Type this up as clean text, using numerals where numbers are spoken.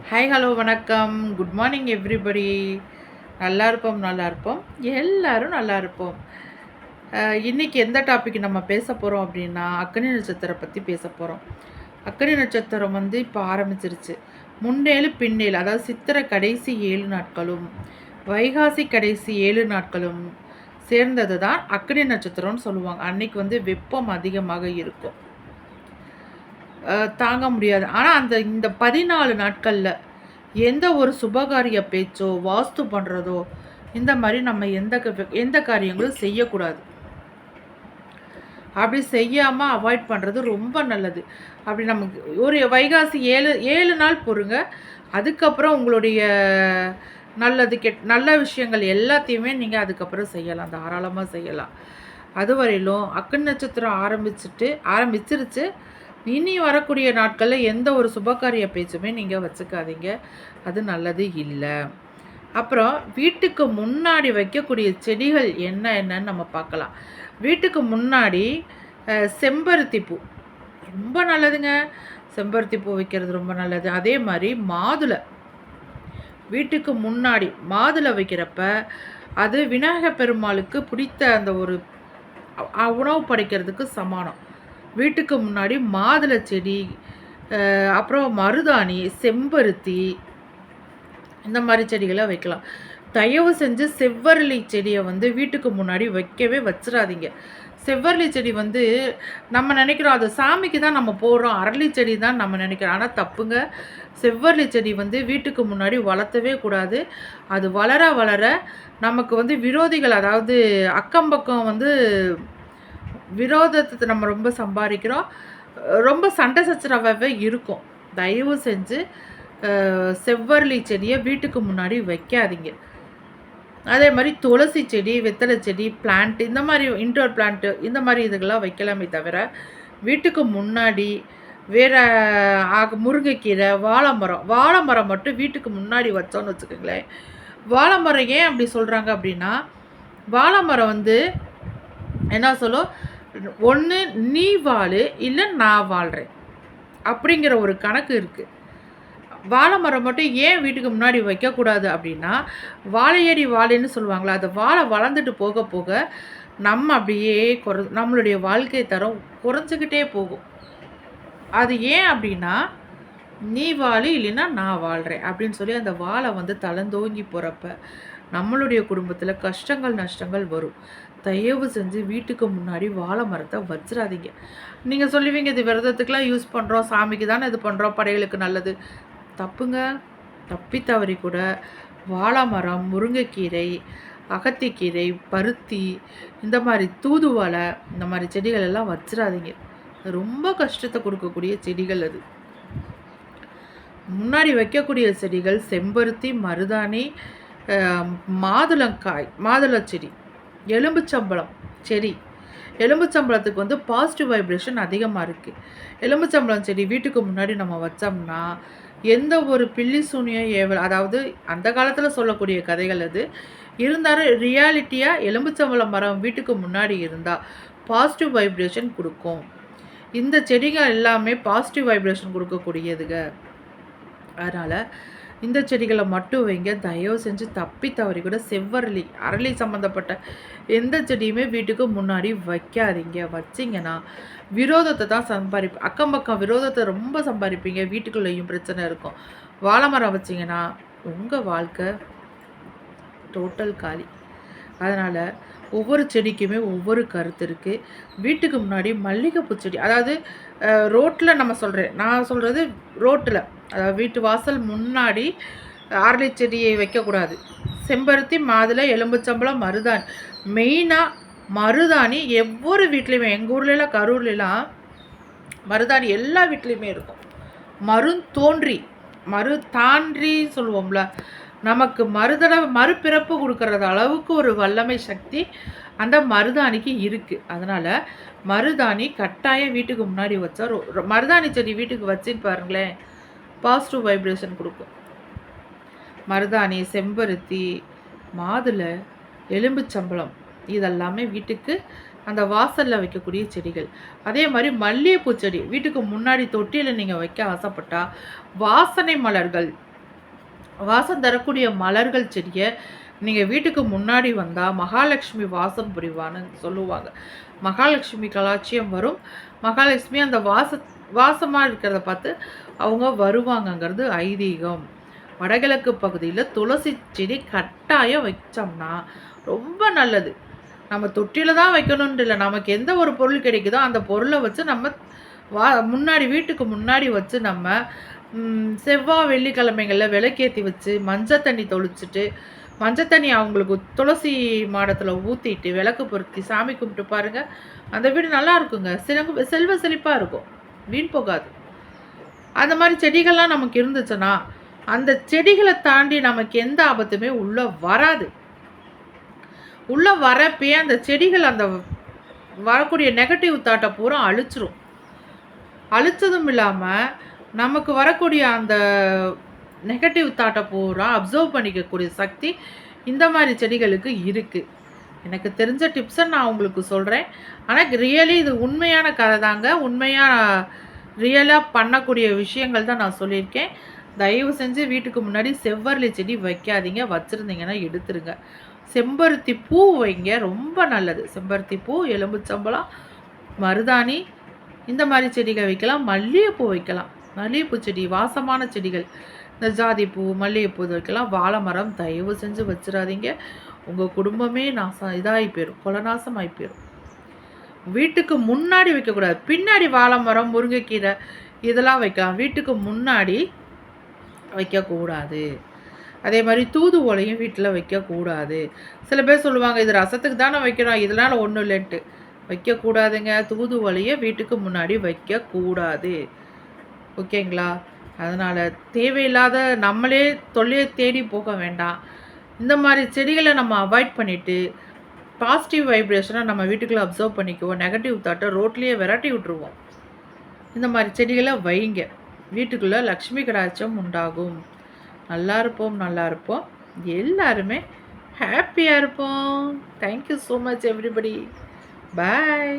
Hi hello வணக்கம். Good morning everybody. நல்லா இருப்போம் எல்லாரும் நல்லா இருப்போம். இன்றைக்கி எந்த டாபிக் நம்ம பேச போகிறோம் அப்படின்னா அக்னி நட்சத்திரம் பற்றி பேச போகிறோம். அக்னி நட்சத்திரம் வந்து இப்போ ஆரம்பிச்சிருச்சு. முன்னேழு பின்னேழு, அதாவது சித்திரை கடைசி 7 நாட்களும் வைகாசி கடைசி 7 நாட்களும் சேர்ந்தது தான் அக்னி நட்சத்திரம்னு சொல்லுவாங்க. அன்னைக்கு வந்து வெப்பம் அதிகமாக இருக்கும், தாங்க முடியாது. ஆனால் இந்த 14 நாட்களில் எந்த ஒரு சுபகாரிய பேச்சோ வாஸ்து பண்ணுறதோ இந்த மாதிரி நம்ம எந்த காரியங்களும் செய்யக்கூடாது. அப்படி செய்யாமல் அவாய்ட் பண்ணுறது ரொம்ப நல்லது. அப்படி நமக்கு ஒரு வைகாசி 7 நாள் பொறுங்க. அதுக்கப்புறம் உங்களுடைய நல்ல விஷயங்கள் எல்லாத்தையுமே நீங்கள் அதுக்கப்புறம் செய்யலாம், தாராளமாக செய்யலாம். அதுவரையிலும் அக்னி நட்சத்திரம் ஆரம்பிச்சிருச்சு. இனி வரக்கூடிய நாட்களில் எந்த ஒரு சுபகாரிய பேச்சுமே நீங்கள் வச்சுக்காதீங்க, அது நல்லது இல்லை. அப்புறம் வீட்டுக்கு முன்னாடி வைக்கக்கூடிய செடிகள் என்னன்னு நம்ம பார்க்கலாம். வீட்டுக்கு முன்னாடி செம்பருத்தி பூ ரொம்ப நல்லதுங்க. செம்பருத்தி பூ வைக்கிறது ரொம்ப நல்லது. அதே மாதிரி மாதுளை, வீட்டுக்கு முன்னாடி மாதுளை வைக்கிறப்ப அது விநாயகர் பெருமாளுக்கு பிடித்த அந்த ஒரு உணவு படைக்கிறதுக்கு சமானம். வீட்டுக்கு முன்னாடி மாதுளை செடி, அப்புறம் மருதாணி, செம்பருத்தி, இந்த மாதிரி செடிகளை வைக்கலாம். தயவு செஞ்சு செவ்வரளி செடியை வந்து வீட்டுக்கு முன்னாடி வைக்கவே வச்சிடாதீங்க. செவ்வரளி செடி வந்து நம்ம நினைக்கிறோம் அது சாமிக்கு தான் நம்ம போடுறோம், அரளி செடி தான் நம்ம நினைக்கிறோம். ஆனால் தப்புங்க. செவ்வரளி செடி வந்து வீட்டுக்கு முன்னாடி வளர்த்தவே கூடாது. அது வளர வளர நமக்கு வந்து விரோதிகள், அதாவது அக்கம் பக்கம் வந்து விரோதத்தை நம்ம ரொம்ப சம்பாதிக்கிறோம். ரொம்ப சண்டை சச்சரவாகவே இருக்கும். தயவு செஞ்சு செவ்வரளி செடியை வீட்டுக்கு முன்னாடி வைக்காதீங்க. அதே மாதிரி துளசி செடி, வெத்தலை செடி, பிளான்ட், இந்த மாதிரி இன்டோர் பிளான்ட்டு, இந்த மாதிரி இதுக்கெல்லாம் வைக்கலாமே தவிர வீட்டுக்கு முன்னாடி வேறு முருங்கைக்கீரை, வாழை மரம் மட்டும் வீட்டுக்கு முன்னாடி வச்சோன்னு வச்சுக்கோங்களேன். வாழை மரம் ஏன் அப்படி சொல்கிறாங்க அப்படின்னா, வாழை மரம் வந்து என்ன சொல்லும், ஒன்று நீ வாழு இல்லை நான் வாழ்கிறேன் அப்படிங்கிற ஒரு கணக்கு இருக்குது. வாழை மரம் மட்டும் ஏன் வீட்டுக்கு முன்னாடி வைக்கக்கூடாது அப்படின்னா, வாழையடி வாழைன்னு சொல்லுவாங்களா, அந்த வாழை வளர்ந்துட்டு போக போக நம்ம அப்படியே நம்மளுடைய வாழ்க்கை தரம் குறைஞ்சிக்கிட்டே போகும். அது ஏன் அப்படின்னா, நீ வாழு இல்லைன்னா நான் வாழ்கிறேன் அப்படின்னு சொல்லி அந்த வாழை வந்து தளந்தோங்கி போகிறப்ப நம்மளுடைய குடும்பத்தில் கஷ்டங்கள் நஷ்டங்கள் வரும். தயவு செஞ்சு வீட்டுக்கு முன்னாடி வாழை மரத்தை வச்சிடாதீங்க. நீங்கள் சொல்லுவீங்க, இது விரதத்துக்கெலாம் யூஸ் பண்ணுறோம், சாமிக்கு தானே இது பண்ணுறோம், படைகளுக்கு நல்லது. தப்புங்க. தப்பி தவறி கூட வாழை மரம், முருங்கைக்கீரை, அகத்திக்கீரை, பருத்தி, இந்த மாதிரி தூதுவளை, இந்த மாதிரி செடிகள் எல்லாம் வச்சிடாதீங்க. ரொம்ப கஷ்டத்தை கொடுக்கக்கூடிய செடிகள் அது. முன்னாடி வைக்கக்கூடிய செடிகள் செம்பருத்தி, மருதாணி, மாதுளை செடி, எலும்புச்சம்பழம் செடி. எலும்புச்சம்பழத்துக்கு வந்து பாசிட்டிவ் வைப்ரேஷன் அதிகமாக இருக்குது. எலும்புச்சம்பழம் செடி வீட்டுக்கு முன்னாடி நம்ம வச்சோம்னா எந்த ஒரு பில்லி சூனியம் அதாவது அந்த காலத்தில் சொல்லக்கூடிய கதைகள் அது இருந்தாலும் ரியாலிட்டியாக எலும்புச்சம்பழம் மரம் வீட்டுக்கு முன்னாடி இருந்தால் பாசிட்டிவ் வைப்ரேஷன் கொடுக்கும். இந்த செடிகள் எல்லாமே பாசிட்டிவ் வைப்ரேஷன் கொடுக்கக்கூடியதுங்க. அதனால் இந்த செடிகளை மட்டும் வைங்க. தயவு செஞ்சு தப்பி தவறி கூட செவ்வரளி, அரளி சம்மந்தப்பட்ட எந்த செடியுமே வீட்டுக்கு முன்னாடி வைக்காதீங்க. வச்சிங்கன்னா விரோதத்தை தான் அக்கம் பக்கம் விரோதத்தை ரொம்ப சம்பாதிப்பீங்க. வீட்டுக்குள்ளேயும் பிரச்சனை இருக்கும். வாழை மரம் வச்சிங்கன்னா உங்கள் வாழ்க்கை டோட்டல் காலி. அதனால் ஒவ்வொரு செடிக்குமே ஒவ்வொரு கருத்து இருக்குது. வீட்டுக்கு முன்னாடி மல்லிகைப்பூ செடி, அதாவது ரோட்டில் நான் சொல்கிறது ரோட்டில், அதாவது வீட்டு வாசல் முன்னாடி அரளி செடியை வைக்கக்கூடாது. செம்பருத்தி, மாதுளை, எலும்புச்சம்பழம், மருதாணி, மெயினாக மருதாணி ஒவ்வொரு வீட்லேயுமே, எங்கள் ஊர்லலாம் கரூர்லாம் மருதாணி எல்லா வீட்லேயுமே இருக்கும். மருதான்றி சொல்லுவோம்ல, நமக்கு மறுபிறப்பு கொடுக்கறது அளவுக்கு ஒரு வல்லமை சக்தி அந்த மருதாணிக்கு இருக்குது. அதனால் மருதாணி கட்டாயம் வீட்டுக்கு முன்னாடி வச்சா, மருதாணி செடி வீட்டுக்கு வச்சுன்னு பாருங்களேன், பாசிட்டிவ் வைப்ரேஷன் கொடுக்கும். மருதாணி, செம்பருத்தி, மாதுளை, எலும்புச்சம்பழம் இதெல்லாமே வீட்டுக்கு அந்த வாசலில் வைக்கக்கூடிய செடிகள். அதே மாதிரி மல்லிகைப்பூ செடி வீட்டுக்கு முன்னாடி தொட்டியில் நீங்கள் வைக்க ஆசைப்பட்டால் வாசனை மலர்கள் வாசம் தரக்கூடிய மலர்கள் செடியை நீங்கள் வீட்டுக்கு முன்னாடி வந்தால் மகாலட்சுமி வாசம் புரிவான்னு சொல்லுவாங்க. மகாலட்சுமி கலாட்சியம் வரும். மகாலட்சுமி அந்த வாசமாக இருக்கிறத பார்த்து அவங்க வருவாங்கங்கிறது ஐதீகம். வடகிழக்கு பகுதியில் துளசி செடி கட்டாயம் வச்சோம்னா ரொம்ப நல்லது. நம்ம தொட்டியில் தான் வைக்கணுன்ட்டு இல்லை, நமக்கு எந்த ஒரு பொருள் கிடைக்குதோ அந்த பொருளை வச்சு நம்ம முன்னாடி வீட்டுக்கு முன்னாடி வச்சு நம்ம செவ்வாய் வெள்ளிக்கிழமைகளில் விளக்கேற்றி வச்சு மஞ்சள் தண்ணி தொளிச்சுட்டு மஞ்சள் தண்ணி அவங்களுக்கு துளசி மாடத்தில் ஊற்றிட்டு விளக்கு பொருத்தி சாமி கும்பிட்டு பாருங்கள், அந்த வீடு நல்லா இருக்குங்க. செல்வ செழிப்பாக இருக்கும், வீண் போகாது. அந்த மாதிரி செடிகள்லாம் நமக்கு இருந்துச்சுன்னா அந்த செடிகளை தாண்டி நமக்கு எந்த ஆபத்துமே உள்ளே வராது. உள்ளே வரப்பே அந்த செடிகள் அந்த வரக்கூடிய நெகட்டிவ் தாட்டை பூரா அழிச்சிரும். அழிச்சதும் இல்லாமல் நமக்கு வரக்கூடிய அந்த நெகட்டிவ் தாட்டை பூரா அப்சர்வ் பண்ணிக்கக்கூடிய சக்தி இந்த மாதிரி செடிகளுக்கு இருக்குது. எனக்கு தெரிஞ்ச டிப்ஸை நான் உங்களுக்கு சொல்கிறேன். ஆனால் ரியலி இது உண்மையான கதை தாங்க. உண்மையாக ரியலாக பண்ணக்கூடிய விஷயங்கள் தான் நான் சொல்லியிருக்கேன். தயவு செஞ்சு வீட்டுக்கு முன்னாடி செவ்வரளி செடி வைக்காதீங்க. வச்சுருந்தீங்கன்னா எடுத்துருங்க. செம்பருத்தி பூ வைங்க, ரொம்ப நல்லது. செம்பருத்தி பூ, எலும்புச்சம்பழம், மருதாணி, இந்த மாதிரி செடிகள் வைக்கலாம். மல்லிகைப்பூ வைக்கலாம். மல்லிகைப்பூ செடி வாசமான செடிகள், இந்த ஜாதிப்பூ, மல்லிகைப்பூ வைக்கலாம். வாழை மரம் தயவு செஞ்சு வச்சிடாதீங்க. உங்கள் குடும்பமே இதாகி போயிடும், கொலநாசமாகி போயிடும். வீட்டுக்கு முன்னாடி வைக்கக்கூடாது. பின்னாடி வாழை மரம், முருங்கைக்கீரை இதெல்லாம் வைக்கலாம். வீட்டுக்கு முன்னாடி வைக்கக்கூடாது. அதே மாதிரி தூது ஓலையும் வீட்டில் வைக்கக்கூடாது. சில பேர் சொல்லுவாங்க, இது ரசத்துக்கு தானே வைக்கிறோம், இதனால் ஒன்றும் இல்லைன்ட்டு. வைக்கக்கூடாதுங்க. தூது ஓலையை வீட்டுக்கு முன்னாடி வைக்கக்கூடாது. ஓகேங்களா? அதனால் தேவையில்லாத நம்மளே தொல்லையை தேடி போக வேண்டாம். இந்த மாதிரி செடிகளை நம்ம அவாய்ட் பண்ணிவிட்டு பாசிட்டிவ் வைப்ரேஷனை நம்ம வீட்டுக்குள்ளே அப்சர்வ் பண்ணிக்குவோம். நெகட்டிவ் தாட்டை ரோட்லேயே விரட்டி விட்டுருவோம். இந்த மாதிரி செடிகளை வைங்க. வீட்டுக்குள்ளே லக்ஷ்மி கடாட்சம் உண்டாகும். நல்லா இருப்போம். எல்லாருமே ஹாப்பியாக இருப்போம். Thank you so much everybody. பாய்.